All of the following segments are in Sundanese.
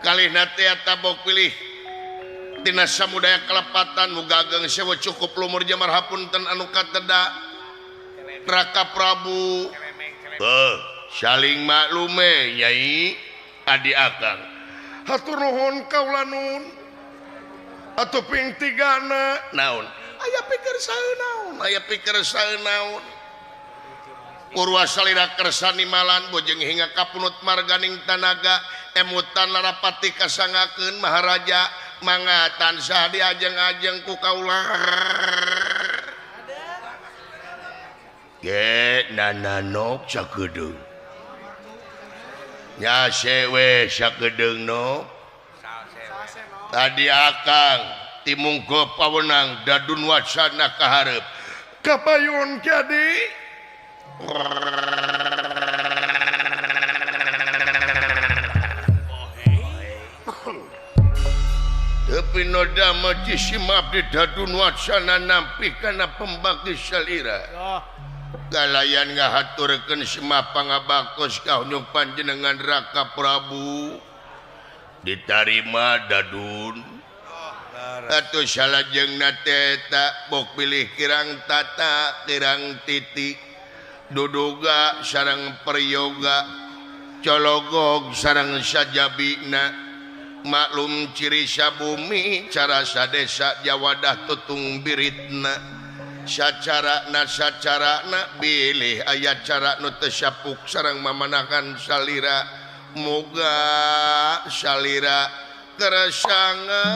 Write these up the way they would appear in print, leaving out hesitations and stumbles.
kali tabok pilih tina samudaya kelepatan mugageng sewa cukup lumur jamar hapunten anu kateda Raka Prabu saling maklume Nyai Adi Akang hatur nuhun kaula nun atuh ping tigana naon aya pikir saeu naon Purwa salira kersani malan bojeng hingga kapunut marganing tanaga emutan larapati kasangakeun Maharaja mangga tansah diajeng-ajeng ku kaula ge nananok sakedeung nya sewe sakedeung no Adi Akang timunggo pawenang dadun wacana kaharep kapayun jadi tapi noda maji simap di dadun wacana nampi kana pembagi salira galayan ngahaturkeun simap pangabakos kaunyuk panjenengan Raka Prabu ditarima dadun atuh salajengna teh tak bok pilih kirang tata kirang titik duduga sareng peryoga cologog sareng sajabina maklum ciri sabumi cara sadesa jawadah tutung biritna sacarana bilih aya cara nu teu sapuk sareng mamanakan salira moga salira kersanga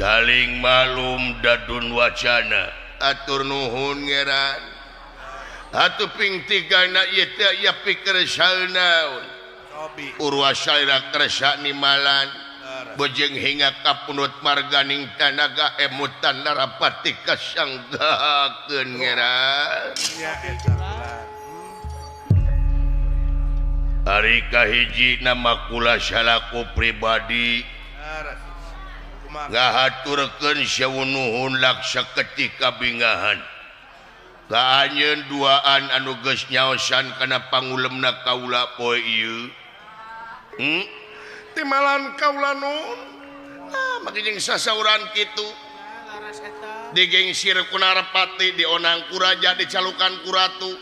saling malum dadun wacana atur nuhun ngeran atuh ping tigana ieu teh aya pikir saeu naon urwa salira kersani malan bojeng hingga kapunut marganing tanaga emutan narapati kasanggakeun ngeran ari kahiji nama kula salaku pribadi ngahaturkeun syawunuhun laksa ketika bingahan kaanyeun duaan anu geus nyaosan kana pangulemna kaula poe ieu timalan kaula nun makijing sasauran kitu digengsir ku Narapati dionang ku raja dicalukan ku ratu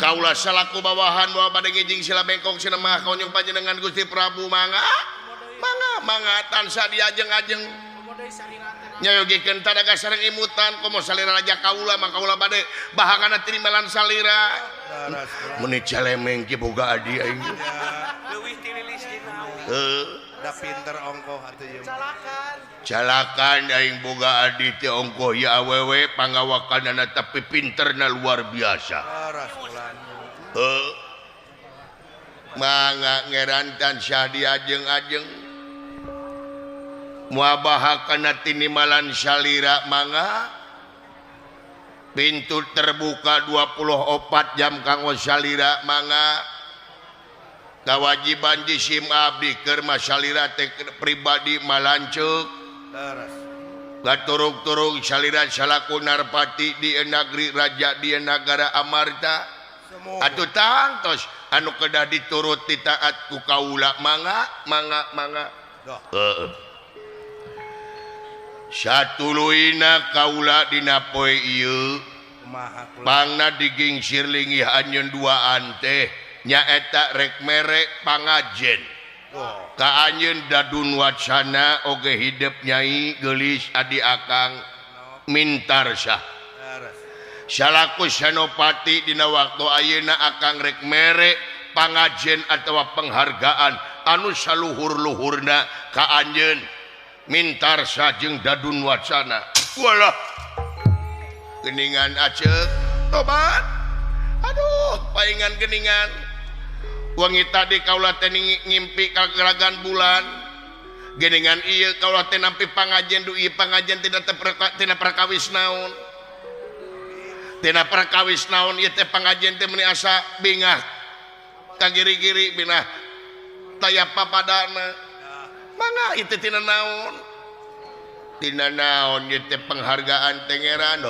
kaula salaku bawahan bawa bade ngijing sila bengkok sina mah kaunyung panjenengan Gusti Prabu mangga tansah diajeng-ajeng nyayogikeun tadaga sareng imutan komo salira raja kaula maka kaula bade bahangana tinimalan salira meni calemeng ki boga adi aing leuwih ti lilis da pinter ongkoh atuh ieu calakan aing boga adi ti ongkoh ya awewe pangawakanana tapi pinterna luar biasa mangga ngeran tansah diajeng-ajeng muabahakana tinimalan salira mangga pintu terbuka 24 jam kanggo salira mangga kawajiban jisim abdi keur masalira teh pribadi malanceuk gaturug-turug salira salaku Narpati di negeri raja di negara Amarta atuh tangtos anu kedah diturut ditaat ku kaula mangga satuluina kaula dina poe ieu pangna digingsir linggih anjeun duaan teh nyaeta rek merek pangajen ka anjeun dadun wacana oge hidup Nyai geulis Adi Akang mintarsah salaku Senopati dina waktu ayeuna Akang rek merek pangajen atawa penghargaan anu saluhur-luhurna ka anjeun mintarsah jeung dadun wacana walah geningan aceuk tobat aduh paingan geningan wangi tadi kaula teh ngimpi ka geragan bulan geningan ieu kaula teh nampi pangajen du ieu pangajen tina perkawis naon ieu teh pangajen teh meuni asa bingah kagiri-giri binah taya papadana mangga itu tina naon ieu teh penghargaan tengeran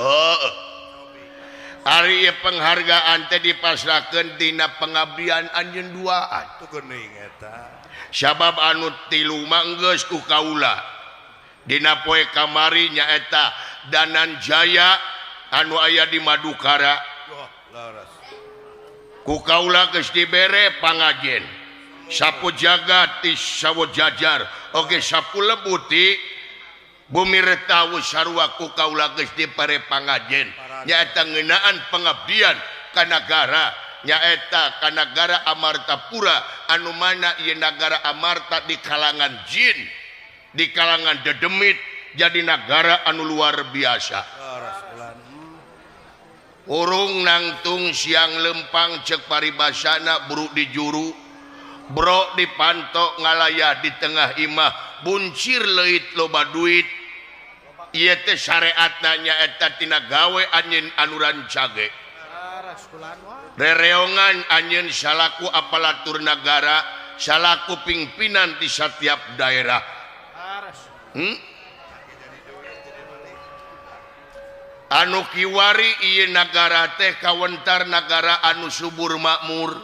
Ari penghargaan teh dipasrahkeun tina pengabdian anjeun duaan. Tuh geuning eta. Sabab anu tilu mah geus ku kaula. Dina poe kamari nyaeta Danan Jaya anu aya di Madukara. Wah, laras. Ku kaula geus dibere pangajen. Sapu jagat ti sawo jajar, oge sapu lebuti bumi retawu sarua ku kaula geus dibere pangajen. Nyaeta ngeunaan pengabdian ka nagara, nyaeta ka nagara Amartapura anu mana ieu nagara Amarta di kalangan jin, di kalangan dedemit, jadi nagara anu luar biasa. Urung nangtung siang lempang cek paribasana buruk di juru, bro dipantok ngalayah di tengah imah, buncir leuit loba duit. Ieu teh syariatna nyaeta tina gawe anjeun anu rancage. Rereongan anjeun salaku aparatur nagara, salaku pimpinan di setiap daerah. Anu kiwari ieu nagara teh kawentar nagara anu subur makmur,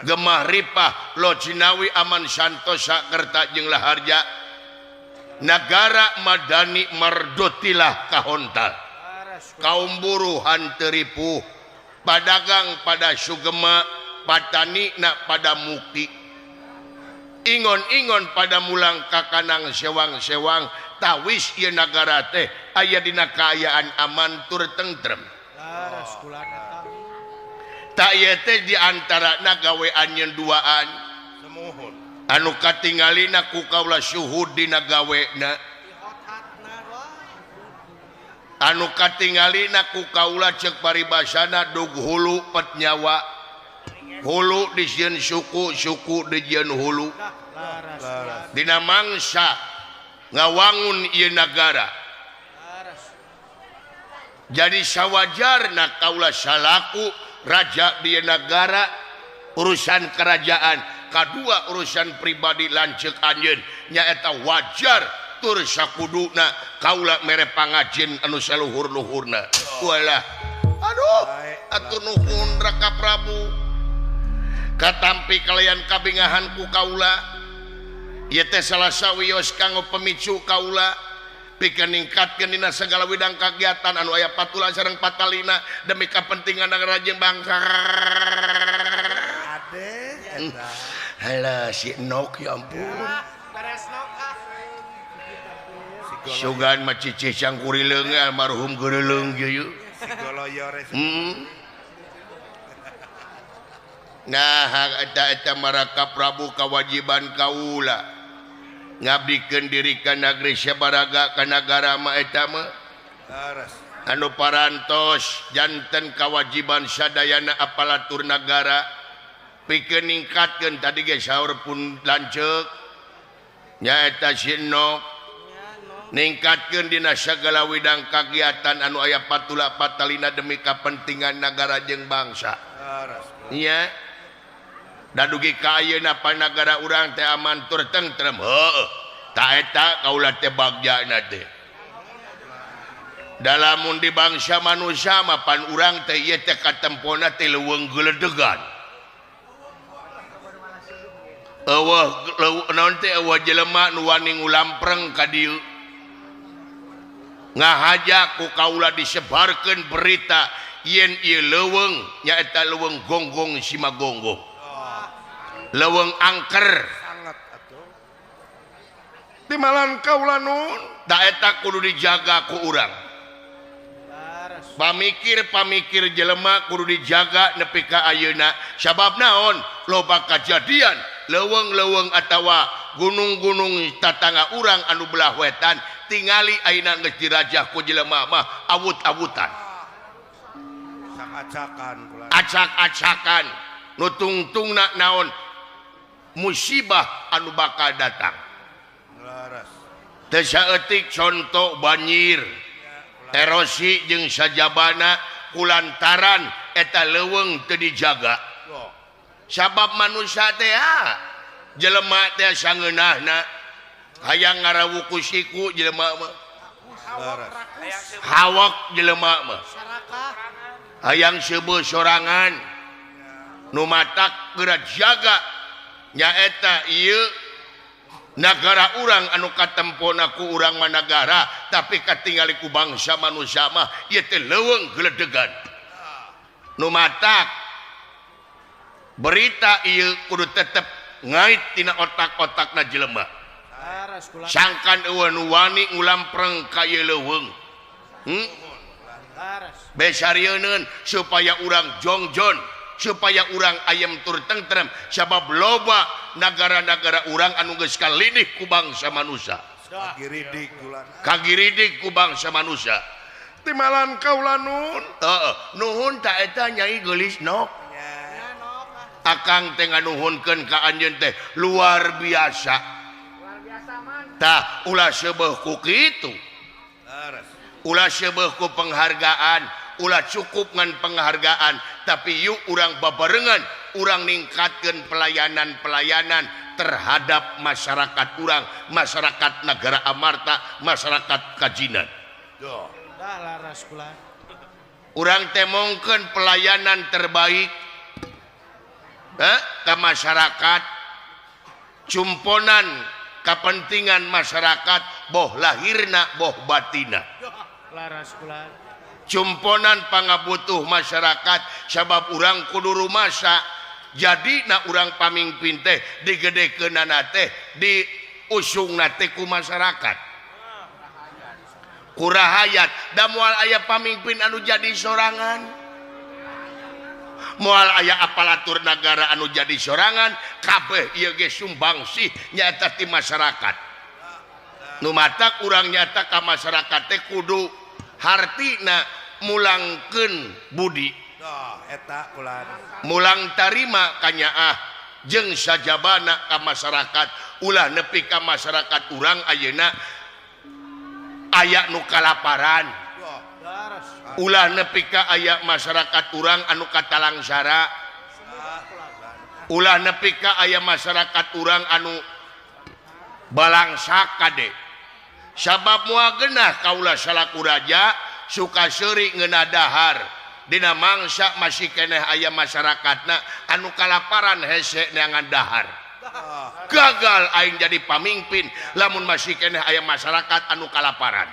gemah ripah, lo cinawi aman santosa kerta jeung laharja. Nagara madani mardotilah kahontal, kaum buruh hanteripuh, padagang pada sugema, patani nak pada mukti, ingon-ingon pada mulang kakanang sewang-sewang, tawis ieu nagara teh aya dina kaayaan aman tur tentrem. Tak ieu teh di antarana gawe anjeun duaan. Anu katinggalina ku kaula syuhud dina gawena, anu katinggalina ku kaula cek paribasana dug hulu pet nyawa, hulu dijieun suku, suku dijieun hulu. Dina mangsa ngawangun ieu nagara, jadi sawajarna kaula salaku raja di nagara, urusan kerajaan kadua urusan pribadi lanceuk anjeun nyaeta wajar tur sakuduna kaula mere pangajen anu saluhur-luhurna. Walah, aduh atuh nuhun Raka Prabu katampi kalian kabingahan ku kaula. Ieu teh salah sawios kanggo pemicu kaula pikeun ningkatkeun dina segala widang kagiatan anu aya patulan sareng patalina demi kapentingan nagara jeung bangsa. Halah si Nok ya ampun. Sugan mah cicih cangkurileung almarhum geureulung ieu. Nah, eta Raka Prabu kewajiban kaula ngabdikeun diri ka negeri sabaraga ka nagara mah eta mah anu parantos janten kewajiban sadayana aparatur nagara pikeun ningkatkeun tadi ge saur pun lanceuk nyaeta sinok ningkatkeun dina sagala widang kagiatan anu aya patula patalina demi kapentingan nagara jeung bangsa. Nya da dugi ka ayeuna panagara urang teh aman tur tentrem. Heueuh, ta eta kaula teh bagjana teh. Dalamun di bangsa manusia mah pan urang teh ieu teh katempona teh leuweung geuledegan. Naon teh eueuh jelema nu wani ngulampreng ka dieu ngahajak ku kaula disebarkeun berita yen ieu leuweung nyaeta leuweung gonggong Simagonggong, leuweung angker di malan kaula nun da eta kudu dijaga ku urang. Pamikir jelema kudu dijaga nepi ka ayeuna sabab naon loba kajadian leuweung-leuweung atawa gunung-gunung tatangga urang anu belah wetan tingali ayeuna geus dirajah ku jelema mah awut-awutan, acak-acakan nu tungtungna naon musibah anu bakal datang. Teu saeutik contoh banjir, erosi jeung sajabana kulantaran eta leuweung teu dijaga. Sabab manusia teh jelema teh sangeunahna hayang ngarawu ku siku jelema mah hawak jelema mah hayang sebuah sorangan numatak gerak jaga nyaeta ieu nagara urang anu katempona ku urang managara tapi katingali ku bangsa manusia mah ieu teh leuweung geledegan numatak berita ieu kudu tetep ngait tina otak-otakna jelema sangkan eueuh nu wani ngulam preng ka ieu leuweung besarieun supaya urang jongjon supaya urang ayam tur tentrem sabab loba negara-negara urang anu geus kalidih ku bangsa manusia kagiridik ku bangsa manusia timalan kaula nuhun nuhun ta eta nyai geulis nok akang teh nganuhunkeun ka anjeun teh luar biasa tah ulah seubeuh ku kitu ulah seubeuh ku penghargaan ulah cukup ngan penghargaan tapi yuk urang babarengan urang ningkatkeun pelayanan terhadap masyarakat urang masyarakat negara Amarta masyarakat Kajinan urang teh mongkeun pelayanan terbaik ke masyarakat cumponan kepentingan masyarakat boh lahirna boh batina cumponan pangabutuh masyarakat sabab urang kudu rumasa jadi na urang pamimpin teh digedekeunana teh diusungna teh ku masyarakat kurahayat da moal aya pamimpin anu jadi sorangan moal aya aparatur negara anu jadi sorangan kabeh ieu ge sumbangsih nyaeta ti masyarakat nu matak urang nyata ka masyarakat teh kudu hartina mulangkeun budi eta ulah mulang tarima kanyaah jeung sajabana ka masyarakat ulah nepi ka masyarakat urang ayeuna aya nu kalaparan ulah nepi ka aya masyarakat urang anu katalangsara ulah nepi ka aya masyarakat urang anu balangsak kade sabab moal geunah kaula salaku raja suka seuri ngeuna dahar dina mangsa masih keneh aya masyarakatna anu kalaparan hese neangan dahar gagal aing jadi pamimpin lamun masih keneh aya masyarakat anu kalaparan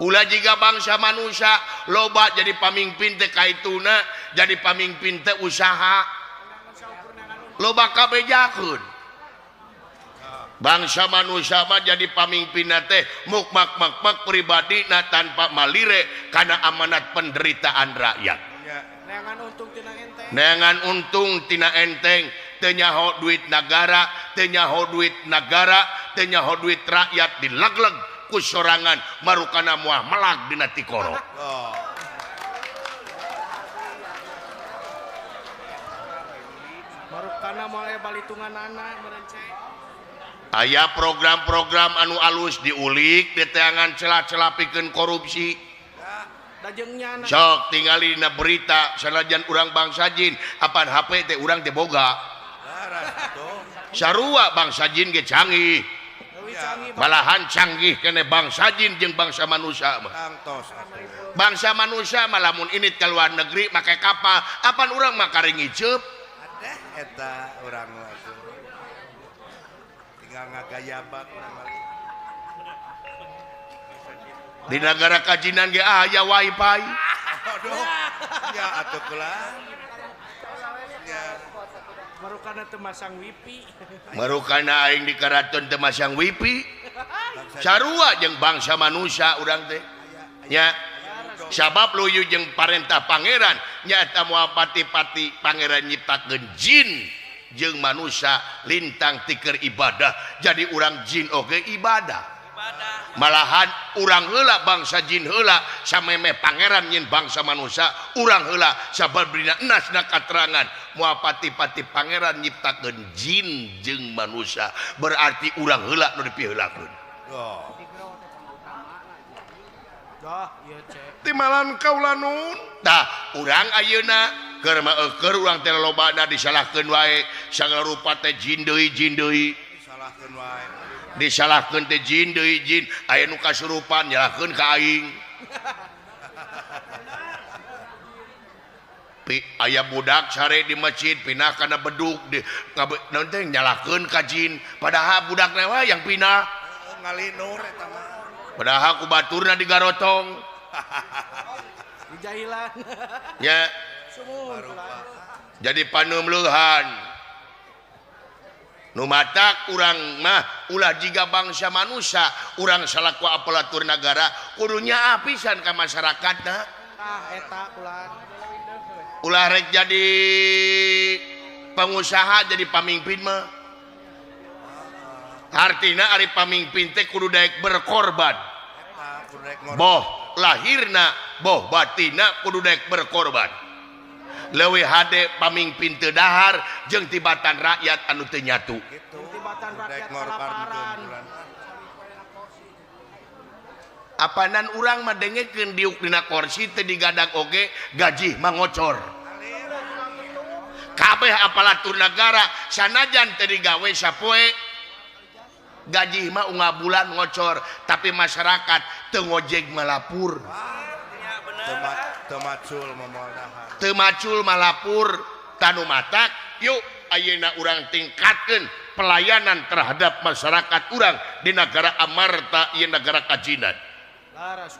ulah jiga bangsa manusia loba jadi pamimpin teh kaituna jadi pamimpin teh usaha loba kabejakeun bangsa manusia mah jadi pamimpin teh mukmak pribadina tanpa malire karena amanat penderitaan rakyat neangan untung tina enteng teu nyaho duit negara teu nyaho duit negara teu nyaho duit rakyat dilegleg ku sorangan marukana moal melag dina tikoro marukana moal balitunganana merenceng aya program-program anu alus diulik diteangan celah-celah pikeun korupsi sok tingali dina berita sanajan urang bangsa jin apan HP teh urang teh boga sarua bangsa jin ge canggih malahan canggih kene bangsa jin jeung bangsa manusia mah bangsa manusia mah lamun init ka luar negeri make kapal apan urang mah kareng ngiceup eta urang ngagayabak di negara Kajinan ge aya wifi ya atuh kula ya marukana teu masang wifi marukana aing di karaton teu masang wifi sarua jeung bangsa manusia urang teh nya sabab luyu jeung parentah pangeran nyaeta moal pati-pati pangeran nyiptakeun jin jeung manusia lintang tiker ibadah jadi urang jin oge ibadah malahan urang heula bangsa jin heula sameme pangeran nyin bangsa manusia urang heula sababina enasna katerangan moal pati-pati pangeran nyiptakeun jin jeung manusia berarti urang heula nu dipiheulakeun timalan kaula nun tah urang ayeuna keur urang teh lobana disalahkeun wae sagala rupa teh jin deui disalahkeun wae disalahkeun teh jin deui jin aya nu kasurupan nyalahkeun ka aing ayah budak sare di masjid pindah karena beduk nanti nyalakan kajin padahal budak lewa yang pindah ngalinur eta mah padahal ku baturna di garotong di jahilan ya jadi paneumleuhan nu matak urang mah ulah jiga bangsa manusia urang salaku aparatur negara kudunya apisan ka masyarakatna eta ulah rek jadi pengusaha jadi pamimpin mah artina ari pamimpin teh kudu daek berkorban boh lahirna boh batina kudu daek berkorban leuwih hade pamimpin teu dahar jeung tibatan rakyat anu teu nyatu tibatan rakyat kelaparan apanan urang mah dengekeun diuk dina kursi teu digadag oge gaji mangocor kabeh aparatur negara sanajan teu digawe sapoe gaji mah unga bulan ngocor tapi masyarakat teu ngojeg malapur teu macul malapur tanu matak yuk ayeuna urang tingkatkeun pelayanan terhadap masyarakat urang di negara amarta ieu negara kajinan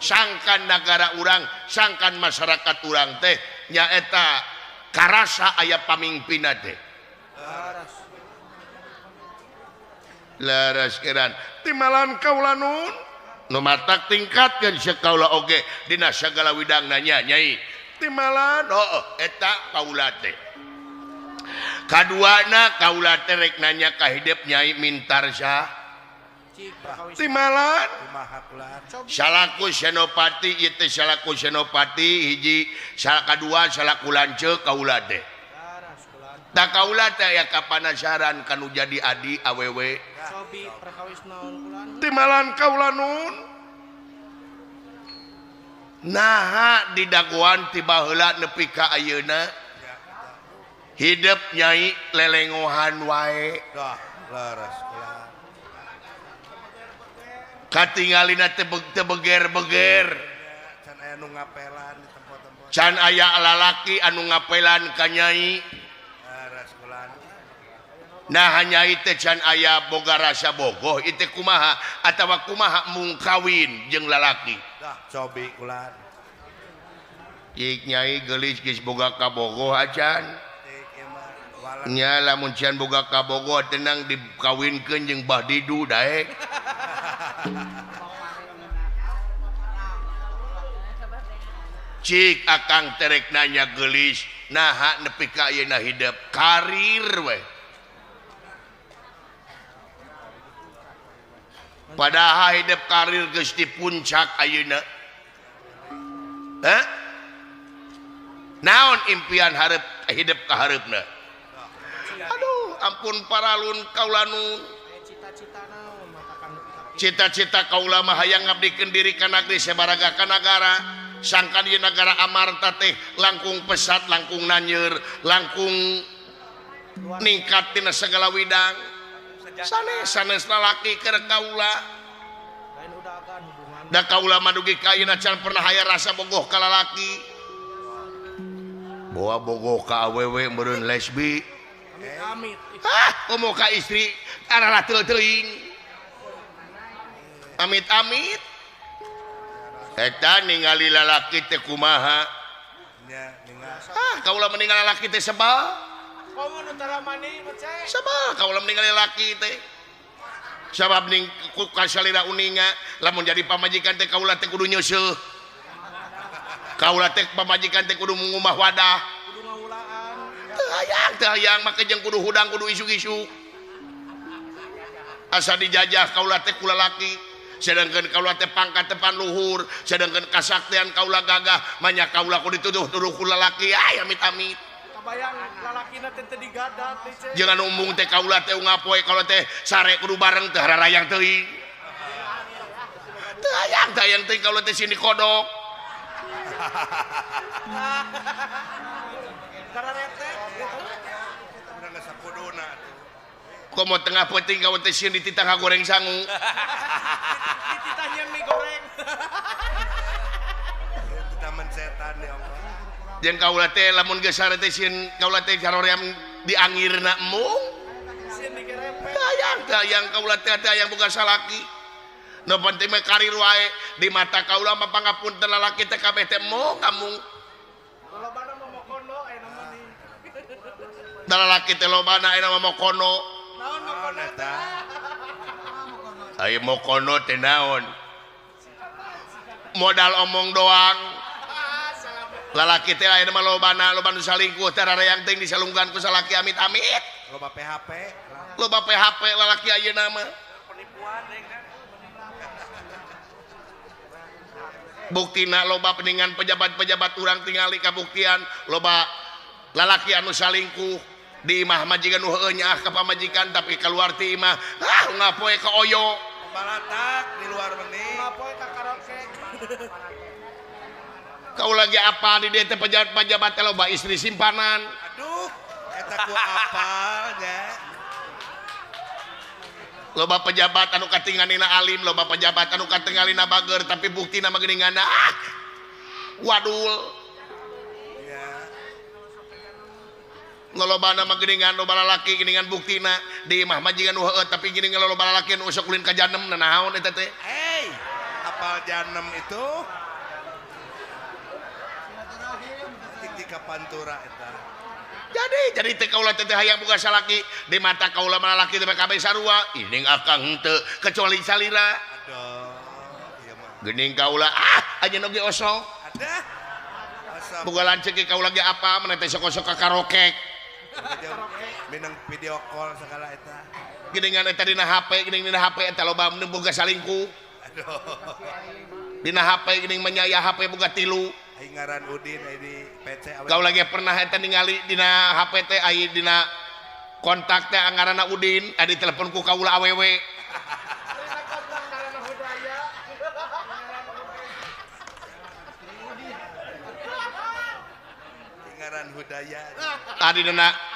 sangkan negara urang sangkan masyarakat urang teh nyaeta karasa aya pamimpinna teh laras keran timalan kaula nun nu matak tingkatkeun sakaula oge dina sagala widangna nyai timalan eta kaula teh kaduana kaula teh rek nanya ka hideep nyai mintarsah timalan salaku senopati ieu teh salaku senopati hiji kadua salaku lanceuk kaula teh da kaula teh aya kapanasaran kanu jadi adi awewe sobi perkawis naon kulan timalan kaula nun naha di dagoan ti baheula nepi ka ayeuna hidup nyai lelengohan wae laras katinggalina teu beger-beger can aya nu ngapelan di tempat-tempat can aya lalaki anu ngapelan ka nyai laras kulan nah nyai teh can aya boga rasa bogoh ieu kumaha atawa kumaha mung kawin jeung lalaki dah cobi kulan ik nyai geulis geus boga kabogoh acan ieu mah walan nya lamun can boga kabogoh tenang dikawinkeun jeung Bah Didu daek cik akang terek nanya gelis naha nepi ka ayeuna hidup karir we padahal hidup karir geus di puncak ayeuna naon impian hareup hidup ka hareupna aduh ampun paralun kaula nun cita-cita naon matakan cita-cita kaula mah hayang ngabdikeun diri ka negeri sabaraga ka nagara sangkan ieu negara amarta teh langkung pesat langkung nanyeur langkung ningkat tina segala widang sanes lalaki keur kaula lain udahan hubungan da kaula madugi ka ayeuna can pernah aya rasa bogoh ka lalaki bawa bogoh ka awewe meureun lesbi amit komo ka istri arah teuing amit-amit eta ningali lalaki teh kumaha nya ningal kaula meninggal lalaki teh sebal komo nu tara mani macai sebal kaula meninggal lalaki teh sabab ning ku kasalira uninga lamun jadi pamajikan teh kaula teh kudu nyeuseul kaula teh pamajikan teh kudu ngumah wadah kudu ngaulaan teu hayang make jeung kudu hudang kudu isuk-isuk asa dijajah kaula teh ku lalaki sedangkan kaula teh pangkat tepan luhur sedangkan kasaktian kaula gagah manya kaula kudu dituduh-tuduh ku lalaki amit-amit kabayang lalakina teh teu digadat teh cek jangan umum teh kaula teh ngapoe kaula teh sare kudu bareng teh hararayang teuing teu hayang teuing kaula teh sini kodok kararete urang geus sakuduna komo tengah peuting kaula teh sieun dititah goreng sangu dititahnya mie goreng itu taman setan ya Allah jeung kaula teh lamun geus sare teh sieun kaula teh caroream di angirna mung Sieun digerepet. tayang kaula teh tayang boga salaki nu penting mah karir wae di mata kaula mah pangapunten lalaki teh kabeh teh mung kamung Lolobana momokono nama nih. da lalaki teh lobana aya mokono Naon Naon mokono? eta? aya mokono teh naon modal omong doang lalaki teh aya mah lobana salingkuh teh rarayang teh disalungkan ku salaki amit-amit Loba PHP. loba PHP lalaki ayeuna mah Penipuan kan. buktina loba peningan pejabat-pejabat urang tingali kabuktian loba lalaki anu salingkuh di imah majikan nu heueuh nyaah ka pamajikan tapi keluar ti imah ngapoe ka oyo Balatak di luar meni. Ngapoe ka karaoke. kau lagi apa di dieu teh pejabat-pejabat teh loba istri simpanan Aduh, eta ku apalnya. loba pejabat anu katingalina alim loba pejabat anu katingalina bager tapi buktina mah geuningan wadul Ya. ngalobana mah geuningan loba lalaki geuningan buktina di imah majikan nu heueuh tapi geuningan loba lalaki anu usok ulin ka janem naon eta teh Hey, apal janem itu? Tinggi ka pantura eta. jadi teh kaula teh hayang boga salaki di mata kaula mah lalaki teh kabeh sarua ining akang henteu kecuali salira Aduh, iya mah. geuning kaula anya oge osok Ada? Asap. boga lanceuk ke kaula ge apa mana teh sok-sok ka karaoke Minang video call segala eta. geuningan eta dina HP geuning dina HP eta loba mun boga salingkuh Aduh. dina HP geuning menyaya HP boga 3 Aing ngaran Udin aya di PC awe. kau lagi pernah eta ningali dina HP teh aya dina kontak teh ngaranna Udin adi telepon ku kaula awewe Karena budaya. Aing ngaran Hudaya.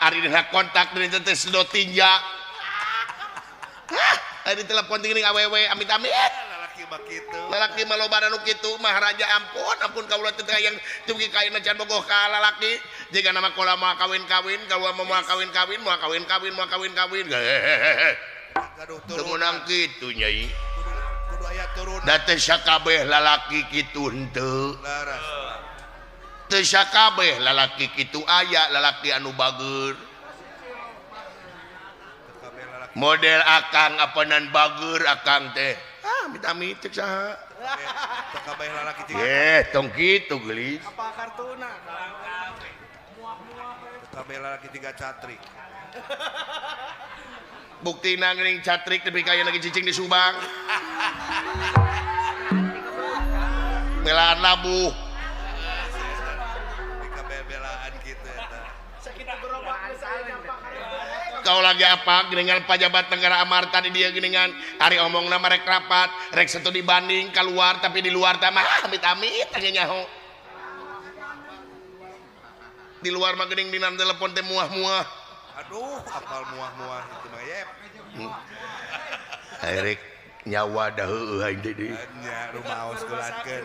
ari dina kontak dina teh sedot tinja adi telepon tinggi awewe amit-amit Lalaki bakitu. lalaki mah loba anu kitu maharaja ampun kaula teh yang tugi kaina can bogoh ka lalaki jiga nama kaula mau kawin-kawin kaula mau kawin-kawin Gaduh teu turun. meunang kitu nyai Kudu aya turun. da teh sakabeh lalaki kitu henteu Laras. teu sakabeh lalaki kitu aya lalaki anu bager Kabeh lalaki. model akang apanan bager akang teh amit-amit cek saha Kabeh lalaki tiga. tong kitu geulis Apa kartuna? Kabeh lalaki tiga catrik. buktina geuning catrik tapi kaya lagi cicing di Subang melaan labuh Di kabeh belaan gitu eta. Sakitu gerobak saya nyampah kau lagi apa geuningan pejabat negara amarta di dia geuningan ari omongna mah rek rapat rek satu dibanding keluar tapi di luar teh mah amit-amit tanya nyaho di luar mah geuning dina telepon teh muah-muah Aduh, apal muah-muah itu mah yep. rek nyawa dah heueuh aing teh deui Nya rumah aus kulankeun.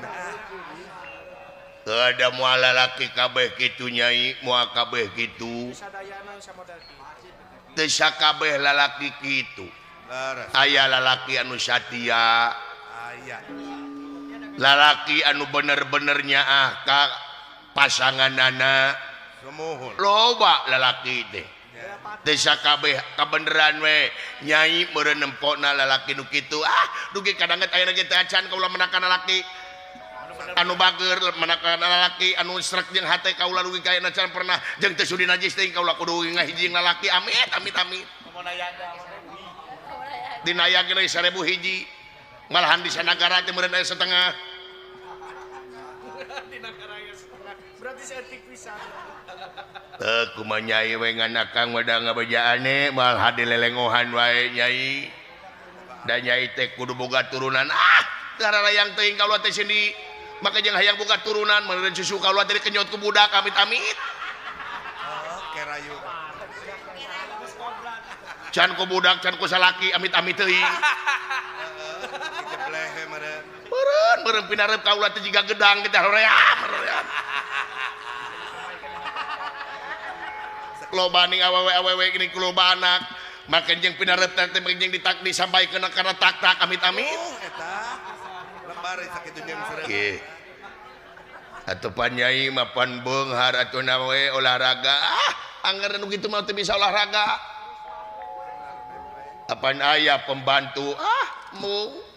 ada moal lalaki kabeh kitu nyai moal kabeh kitu Sadayana sama daging. teu sakabeh lalaki kitu Laras. aya lalaki anu satia Aya. lalaki anu bener-bener nyaah ka pasanganana Semuhun. loba lalaki teh Ya. teu sakabeh kabeneran we nyai meureun nempona lalaki nu kitu dugi kadanget aya ge teh acan kaula menakan lalaki anu bager menakan lalaki anu srek jeung hate kaula dugi ka acan pernah jeung teu sudi najis teh kaula kudu ngahijing lalaki amit Mau nayaga. dina aya ge 1000 hiji malahan di sanagara teh meureun aya setengah Di negara yang setengah. Berarti seetik pisan. kumaha nyai we nganakang mada ngabejaane mal hade lelengohan wae nyai da nyai teh kudu boga turunan gararayang teuing kaula teh sini maka jeung hayang boga turunan meureun susu kaula teh kenyot ku budak amit-amit Oh, kerayu. can ku budak can ku salaki amit-amit teuing Jeblehe meureun. meureun pinareup kaula teh jiga gedang kita hoream lobaning awewe ini kuloba anak makan jeung pinarep teh jeung ditakdi sampaikeun kana tak-tak amit-amit Eta lembar sakitu jeung sureu. oke atuh panyai mah pan beunghar atuh we olahraga anggaran nu kitu mah teu bisa olahraga apan aya pembantu mu